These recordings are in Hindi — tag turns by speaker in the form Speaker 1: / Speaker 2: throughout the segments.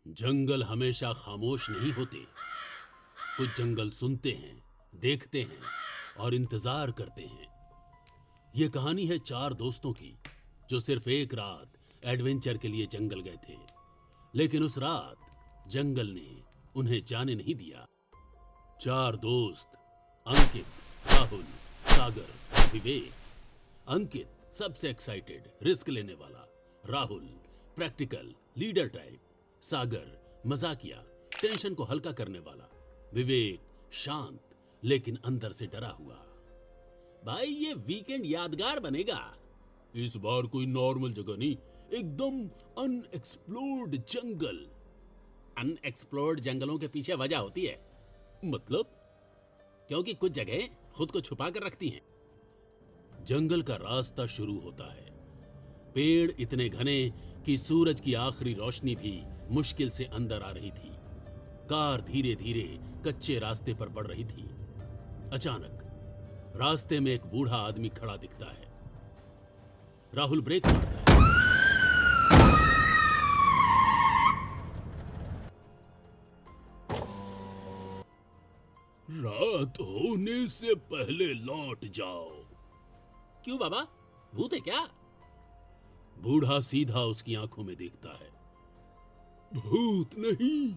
Speaker 1: जंगल हमेशा खामोश नहीं होते। कुछ जंगल सुनते हैं, देखते हैं और इंतजार करते हैं। ये कहानी है चार दोस्तों की जो सिर्फ एक रात एडवेंचर के लिए जंगल गए थे, लेकिन उस रात जंगल ने उन्हें जाने नहीं दिया। चार दोस्त अंकित, राहुल, सागर और विवेक। अंकित सबसे एक्साइटेड, रिस्क लेने वाला। Rahul practical, leader type. Sagar मजाकिया, टेंशन को हल्का करने वाला। विवेक शांत लेकिन अंदर से डरा हुआ। भाई ये वीकेंड यादगार बनेगा। इस बार कोई नॉर्मल जगह नहीं, एकदम अनएक्सप्लोर्ड जंगल। अनएक्सप्लोर्ड जंगलों के पीछे वजह होती है। मतलब? क्योंकि कुछ जगह खुद को छुपा कर रखती हैं। जंगल का रास्ता शुरू होता है। पेड़ इतने घने कि सूरज की आखिरी रोशनी भी मुश्किल से अंदर आ रही थी। कार धीरे धीरे कच्चे रास्ते पर बढ़ रही थी। अचानक रास्ते में एक बूढ़ा आदमी खड़ा दिखता है। राहुल ब्रेक मारता है। रात होने से पहले लौट जाओ। क्यों बाबा, भूत है क्या? बूढ़ा सीधा उसकी आंखों में देखता है। भूत नहीं,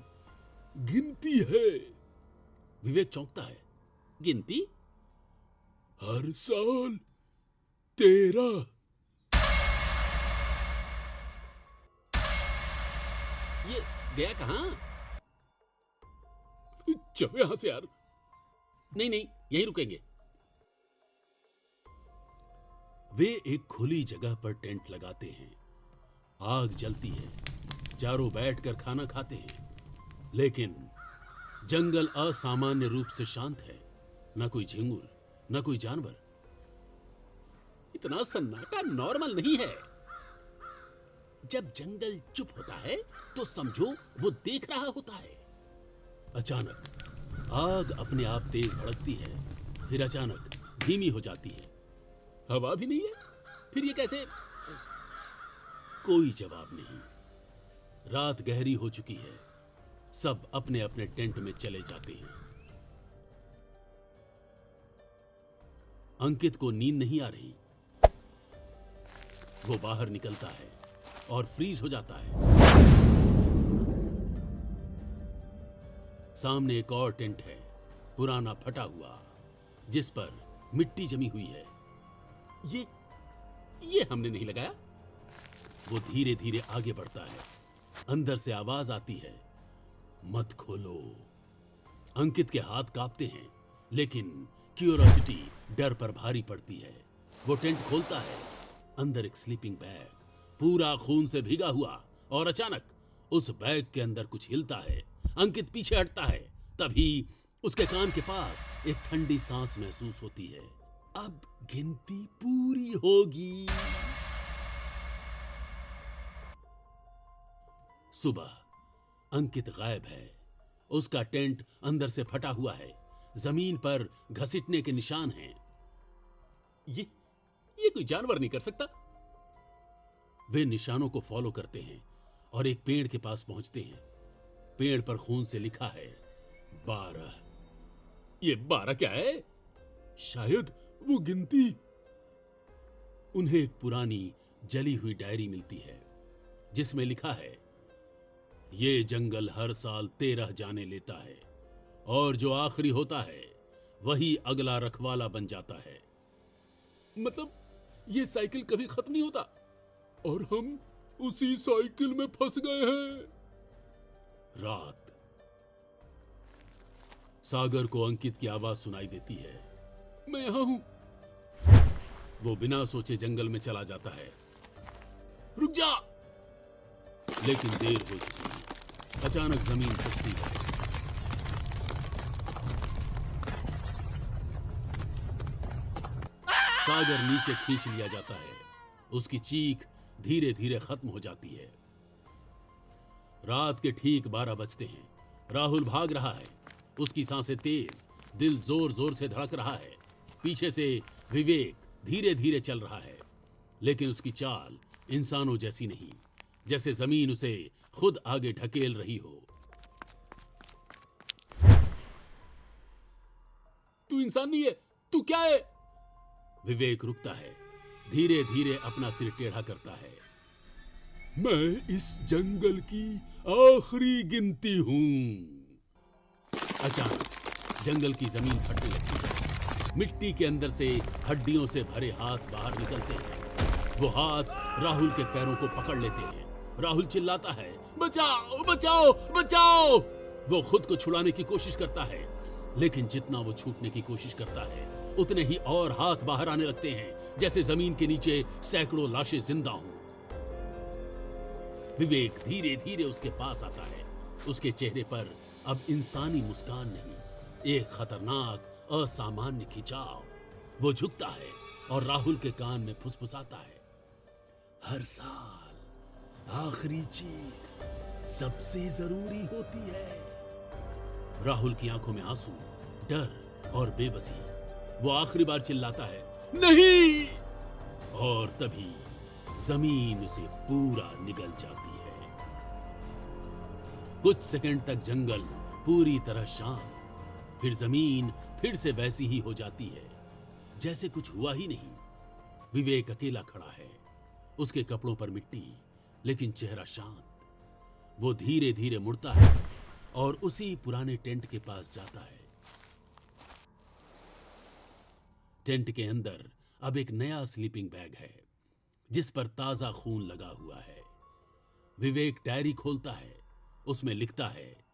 Speaker 1: गिनती है। विवेक चौंकता है। गिनती? हर साल 13। ये गया कहां? चलो यहां से यार। नहीं नहीं, यहीं रुकेंगे। वे एक खुली जगह पर टेंट लगाते हैं। आग जलती है, चारों बैठकर खाना खाते हैं। लेकिन जंगल असामान्य रूप से शांत है। ना कोई झिंगुर, ना कोई जानवर। इतना सन्नाटा नॉर्मल नहीं है। जब जंगल चुप होता है तो समझो वो देख रहा होता है। अचानक आग अपने आप तेज भड़कती है, फिर अचानक धीमी हो जाती है। हवा भी नहीं है। फिर ये कैसे? कोई जवाब नहीं। रात गहरी हो चुकी है। सब अपने अपने टेंट में चले जाते हैं। अंकित को नींद नहीं आ रही। वो बाहर निकलता है और फ्रीज हो जाता है। सामने एक और टेंट है, पुराना फटा हुआ, जिस पर मिट्टी जमी हुई है। ये हमने नहीं लगाया। वो धीरे धीरे आगे बढ़ता है। अंदर से आवाज आती है, मत खोलो। अंकित के हाथ कांपते हैं, लेकिन क्यूरियोसिटी डर पर भारी पड़ती है। वो टेंट खोलता है। अंदर एक स्लीपिंग बैग, पूरा खून से भीगा हुआ। और अचानक उस बैग के अंदर कुछ हिलता है। अंकित पीछे हटता है। तभी उसके कान के पास एक ठंडी सांस महसूस होती है। अब गिनती पूरी होगी। सुबह अंकित गायब है। उसका टेंट अंदर से फटा हुआ है। जमीन पर घसीटने के निशान हैं। ये कोई जानवर नहीं कर सकता। वे निशानों को फॉलो करते हैं और एक पेड़ के पास पहुंचते हैं। पेड़ पर खून से लिखा है 12। ये 12 क्या है? शायद वो गिनती। उन्हें एक पुरानी जली हुई डायरी मिलती है, जिसमें लिखा है, ये जंगल हर साल 13 जाने लेता है और जो आखिरी होता है वही अगला रखवाला बन जाता है। मतलब ये साइकिल कभी खत्म नहीं होता और हम उसी साइकिल में फंस गए हैं। रात। सागर को अंकित की आवाज सुनाई देती है। मैं यहां हूं। वो बिना सोचे जंगल में चला जाता है। रुक जा! लेकिन देर हो चुकी है। अचानक जमीन खिसकती है। सागर नीचे खींच लिया जाता है। उसकी चीख धीरे धीरे खत्म हो जाती है। रात के ठीक 12 बजते हैं। राहुल भाग रहा है। उसकी सांसें तेज, दिल जोर जोर से धड़क रहा है। पीछे से विवेक धीरे धीरे चल रहा है, लेकिन उसकी चाल इंसानों जैसी नहीं। जैसे जमीन उसे खुद आगे ढकेल रही हो। तू इंसान नहीं है, तू क्या है? विवेक रुकता है, धीरे धीरे अपना सिर टेढ़ा करता है। मैं इस जंगल की आखिरी गिनती हूं। अचानक जंगल की जमीन फटने लगती है। मिट्टी के अंदर से हड्डियों से भरे हाथ बाहर निकलते हैं। वो हाथ राहुल के पैरों को पकड़ लेते हैं। राहुल चिल्लाता है, बचाओ बचाओ बचाओ। वो खुद को छुड़ाने की कोशिश करता है, लेकिन जितना वो छूटने की कोशिश करता है उतने ही और हाथ बाहर आने लगते हैं, जैसे जमीन के नीचे सैकड़ों लाशें जिंदा हों। विवेक धीरे धीरे उसके पास आता है। उसके चेहरे पर अब इंसानी मुस्कान नहीं, एक खतरनाक असामान्य खिंचाव। वो झुकता है और राहुल के कान में फुसफुसाता है, हर साल आखिरी चीख सबसे जरूरी होती है। राहुल की आंखों में आंसू, डर और बेबसी। वो आखिरी बार चिल्लाता है, नहीं। और तभी जमीन उसे पूरा निगल जाती है। कुछ सेकंड तक जंगल पूरी तरह शांत, फिर जमीन फिर से वैसी ही हो जाती है जैसे कुछ हुआ ही नहीं। विवेक अकेला खड़ा है, उसके कपड़ों पर मिट्टी, लेकिन चेहरा शांत। वो धीरे धीरे मुड़ता है और उसी पुराने टेंट के पास जाता है। टेंट के अंदर अब एक नया स्लीपिंग बैग है, जिस पर ताजा खून लगा हुआ है। विवेक डायरी खोलता है, उसमें लिखता है,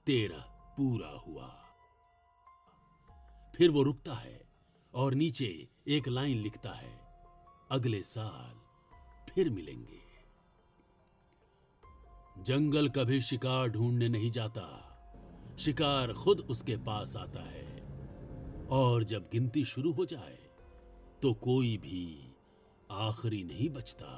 Speaker 1: 13 पूरा हुआ। फिर वो रुकता है और नीचे एक लाइन लिखता है, अगले साल फिर मिलेंगे। जंगल कभी शिकार ढूंढने नहीं जाता, शिकार खुद उसके पास आता है। और जब गिनती शुरू हो जाए तो कोई भी आखिरी नहीं बचता।